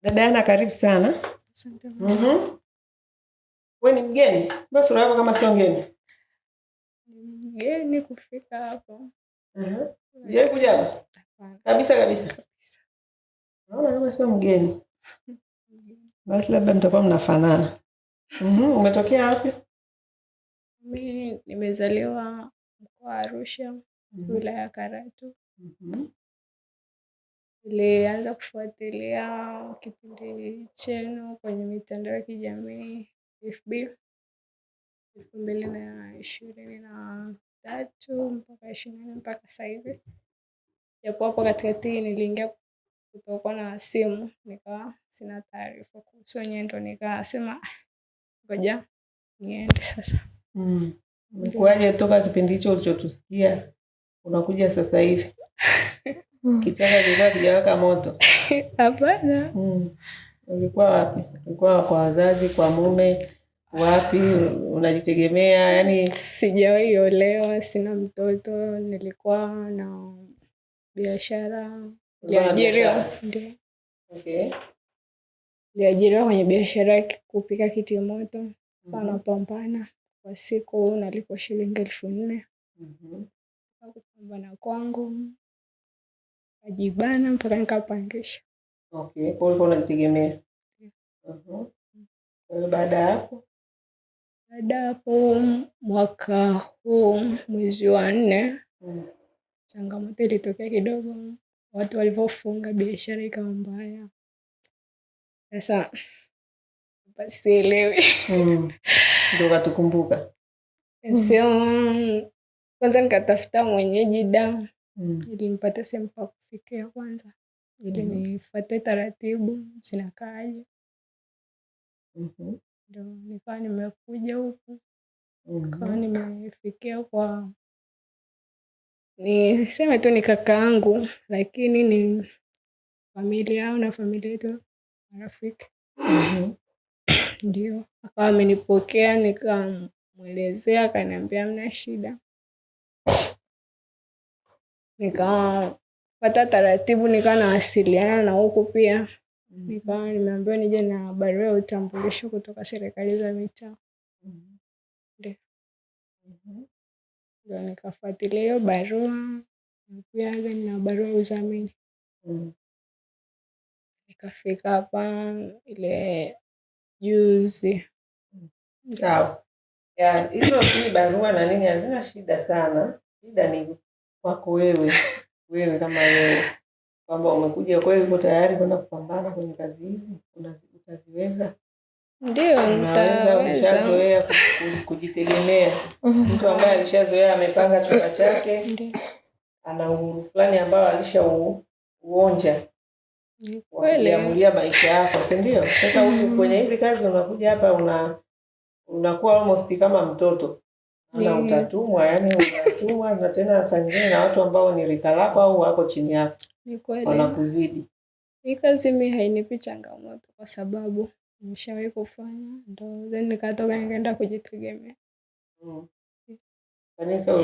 Dada Ana, karibu sana. Asante. Wewe ni mgeni? Basi sura yako kama sio mgeni. Mgeni kufika hapo. Je, kuja hapa? Kabisa. Naona kama sio mgeni. Basi labda mtakuwa mnafanana. Umetokea wapi? Mimi nimezaliwa mkoa wa Arusha, wilaya ya Karatu. Nilianza kufuatilia kipindi chenu kwenye mitandao ya kijamii FB 2023 mpaka 24 mpaka sasa hivi. Japo hapo katikati niliingia kutoka na simu, nikawa sina taarifa kuhusu nyendo, nikasema ngoja niende sasa. Umekuaje toka kipindi hicho ulichotusikia unakuja sasa hivi? Kichaka kilikuwa kijawaka moto? Hapana. Ulikuwa wapi? Ulikuwa kwa wazazi, kwa mume, wapi? Unajitegemea? Yani sijawahi olewa, sina mtoto, nilikuwa na biashara. Niliajiriwa. Ndio. Okay. Niliajiriwa kwenye biashara ya kupika kitimoto. Sana pambana. Kwa siku nalipwa shilingi 4,000. Kupambana kwangu ajibana mpaka nikapangisha. Okay, kwa hiyo unajitegemea. Baada hapo mwaka huu mwezi wa 4 changamoto ilitokea kidogo, watu walivyofunga biashara ikawa mbaya. Sasa sielewi. Ndio katukumbuka. Sio, kwanza nikatafuta mwenyeji damu ili nipate sehemu pa kufikia kwanza, ili nifuate taratibu zinakaaje. Ndio nikawa nimekuja huku, nikawa nimefikia kwa, niseme tu ni kakaangu, lakini ni familia au na familia yetu marafiki. Ndio akawa amenipokea, nikamwelezea, akaniambia hamna shida. Nikapata taratibu, nikawa nawasiliana na huku pia. Nikawa nimeambiwa nije na barua ya utambulisho kutoka serikali za mitaa. Ndio nikafuatilia hiyo barua, pia na barua ya udhamini. Nikafika hapa ile juzi. Sawa. Ya, hizo si barua na nini hazina shida sana. Shida ni kwako wewe. Wewe kama wewe. Kwamba umekuja kweli uko tayari kwenda kupambana kwenye kazi hizi, utaziweza? Ndio, nitaweza. Umeshazoea kujitegemea. Mtu ambaye alishazoea amepanga chumba chake, ana uhuru fulani ambao alishauonja. Kuamulia maisha yako, si ndio? Sasa huko kwenye hizi kazi unakuja hapa unakuwa almost kama mtoto. Ana utatumwa, yani unatumwa na tena saa nyingine na watu ambao ni rika lako au wako chini yako. Ni kweli. Wanakuzidi. Hii kazi mimi hainipi changamoto kwa sababu nimeshawahi kufanya, ndio then nikatoka nikaenda kujitegemea. Kanisa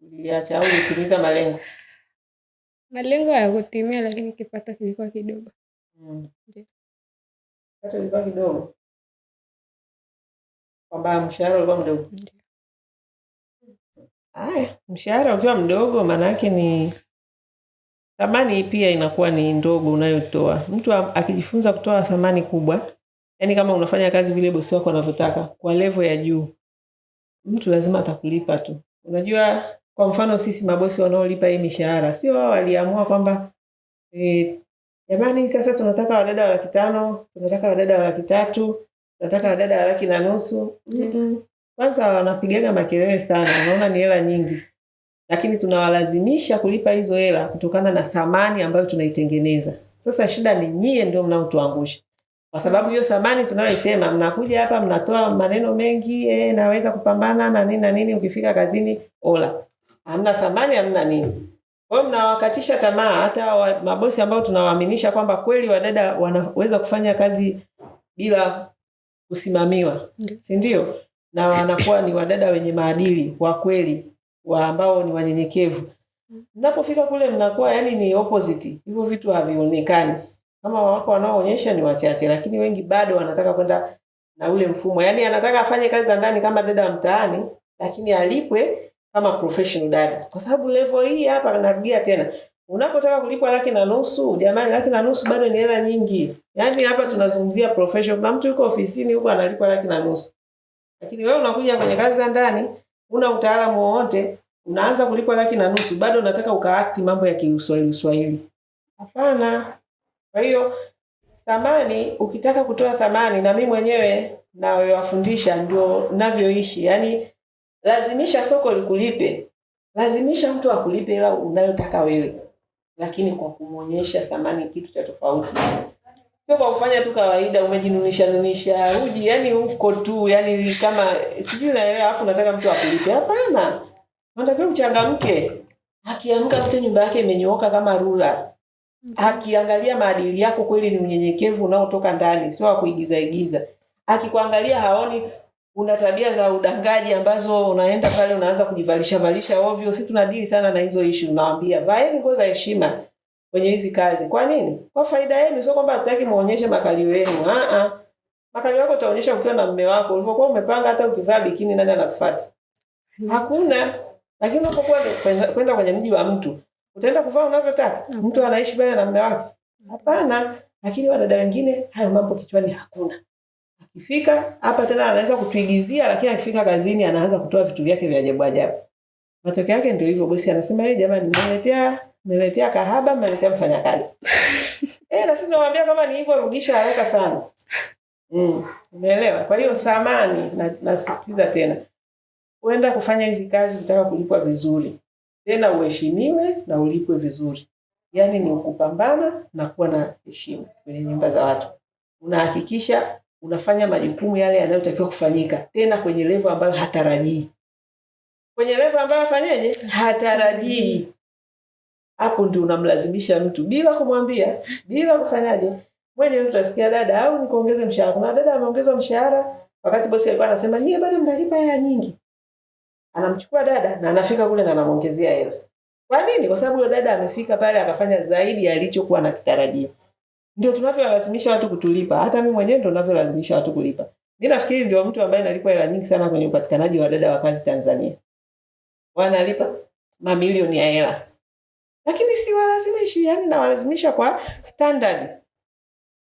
uliacha au ulitimiza malengo? Malengo ya kutimia, lakini kipato kilikuwa kidogo. Ndio. Kipato kilikuwa kidogo. Kwamba mshahara ulikuwa mdogo. Ndio. Haya, mshahara ukiwa mdogo maana yake ni thamani pia inakuwa ni ndogo unayotoa. Mtu akijifunza kutoa thamani kubwa, yani kama unafanya kazi vile bosi wako anavyotaka kwa level ya juu, mtu lazima atakulipa tu. Unajua, kwa mfano sisi mabosi wanaolipa hii mishahara, sio wao waliamua kwamba jamani sasa tunataka wadada wa 500,000, tunataka wadada wa 300,000, tunataka wadada wa 150,000. Kwanza wanapigaga makelele sana, unaona ni hela nyingi. Lakini tunawalazimisha kulipa hizo hela kutokana na thamani ambayo tunaitengeneza. Sasa shida ni nyie ndio mnaotuangusha. Kwa sababu hiyo thamani tunayoisema, mnakuja hapa mnatoa maneno mengi, naweza kupambana na nini na nini, ukifika kazini ola. Hamna thamani, hamna nini. Kwa hiyo mnawakatisha tamaa hata mabosi ambao tunawaaminisha kwamba kweli wadada wanaweza kufanya kazi bila kusimamiwa. Si ndio? Na wanakuwa ni wadada wenye maadili, wa kweli, ambao ni wanyenyekevu. Mnapofika kule mnakuwa yani ni opposite. Hivyo vitu havionekani. Kama wako wanaoonyesha ni wachache, lakini wengi bado wanataka kwenda na ule mfumo. Yaani anataka afanye kazi za ndani kama dada wa mtaani, lakini alipwe kama professional dada. Kwa sababu level hii hapa, narudia tena, unapotaka kulipwa 1,500,000, jamani, 1,500,000 bado ni hela nyingi. Yaani hapa tunazungumzia professional. Na mtu yuko ofisini huko analipwa 1,500,000. Lakini wewe unakuja kwenye kazi za ndani, una utaalamu wowote, unaanza kulipwa 1,500,000, bado unataka ukaakti mambo ya Kiswahili. Hapana. Kwa hiyo thamani, ukitaka kutoa thamani, na mimi mwenyewe nawafundisha ndio ninavyoishi. Yaani lazimisha soko likulipe. Lazimisha mtu akulipe hela unayotaka wewe. Lakini kwa kumuonyesha thamani, kitu cha tofauti. Sio kwa kufanya tu kawaida, umejinunisha uji, yani uko tu, yani kama sijui naelewa, afu nataka mtu akulipe. Hapana. Unatakiwa uchangamke. Akiamka mtu nyumba yake imenyooka kama rula. Akiangalia maadili yako kweli ni unyenyekevu unaotoka ndani, sio kuigiza. Akikuangalia haoni una tabia za udangaji ambazo unaenda pale unaanza kujivalisha ovyo. Sisi tunadili sana na hizo issue, tunawaambia vaeni nguo za heshima kwenye hizi kazi. Kwa nini? Kwa faida yenu, sio kwamba hataki muonyeshe makalio yenu. Makalio yako utaonyesha ukiwa na mume wako. Ulipokuwa umepanga, hata ukivaa bikini nani anakufuata? Hakuna. Lakini unapokuwa kwenda kwenye mji wa mtu, utaenda kuvaa unavyotaka? Mtu anaishi pale na mume wake? Hapana. Lakini wadada wengine hayo mambo kichwani hakuna. Akifika hapa tena anaweza kutuigizia, lakini akifika kazini anaanza kutoa vitu vyake vya ajabu. Matokeo yake ndio hivyo, bosi anasema jamani, mmeletea kahaba, mmeletea mfanyakazi. Na sisi tunawaambia kama ni hivyo, rudisha haraka sana. Umeelewa? Kwa hiyo thamani, nasisitiza tena, uenda kufanya hizi kazi utaka kulipwa vizuri, tena uheshimiwe na ulipwe vizuri. Yaani ni kupambana na kuwa na heshima kwenye nyumba za watu. Unahakikisha unafanya majukumu yale yanayotakiwa kufanyika, tena kwenye level ambayo hatarajii. Kwenye level ambayo afanyeje? Hatarajii. Hapo ndio unamlazimisha mtu bila kumwambia, bila kufanyaje. Mwenye mtu asikia dada, au nikuongeze mshahara. Kuna dada ameongezwa mshahara wakati bosi alikuwa anasema nyie bado mnalipa hela nyingi. Anamchukua dada na anafika kule na anamuongezea hela. Kwa nini? Kwa sababu yule dada amefika pale akafanya zaidi ya alichokuwa anakitarajia. Ndio tunavyolazimisha watu kutulipa. Hata mimi mwenyewe ndio ninavyolazimisha watu kulipa. Mimi nafikiri ndio mtu ambaye analipwa hela nyingi sana kwenye upatikanaji wa dada wa kazi Tanzania. Wanalipa mamilioni ya hela. Lakini si walazimishi, yani na walazimisha kwa standard.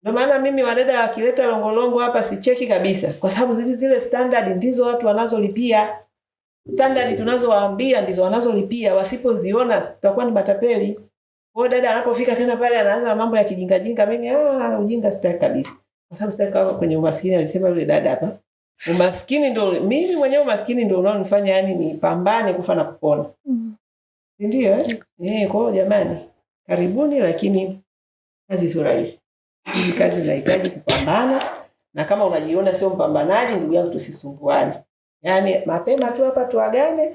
Ndio maana mimi wadada wakileta longolongo hapa sicheki kabisa, kwa sababu zile standard ndizo watu wanazolipia. Standard tunazowaambia ndizo wanazolipia, wasipoziona tutakuwa ni matapeli. Kwa dada anapofika tena pale anaanza mambo ya kijinga, mimi ujinga sitaki kabisa. Kwa sababu sitaki kwenye umaskini, alisema yule dada hapa. Umaskini ndio mimi mwenyewe, umaskini ndio unaonifanya yani nipambane kufa na kupona. Ndio kwa hiyo jamani, karibuni, lakini kazi sio rahisi. Hizi kazi zinahitaji kupambana, na kama unajiona sio mpambanaji, ndugu yangu, tusisumbuane. Yaani mapema tu hapa tuagane.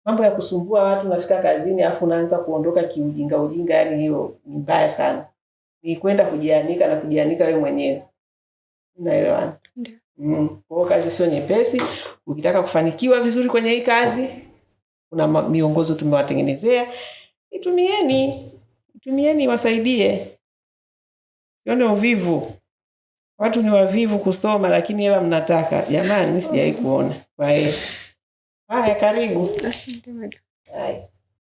Mambo ya kusumbua watu, nafika kazini afu unaanza kuondoka ujinga, yani hiyo ni mbaya sana. Ni kwenda kujianika na kujianika wewe mwenyewe. Unaelewana? Ndio. Kwa kazi sio nyepesi. Ukitaka kufanikiwa vizuri kwenye hii kazi, kuna miongozo tumewatengenezea. Itumieni wasaidie. Sione uvivu. Watu ni wavivu kusoma, lakini hela mnataka. Jamani, mimi sijawahi kuona. Kwa hiyo haya, karibu. Asante madam. Haya.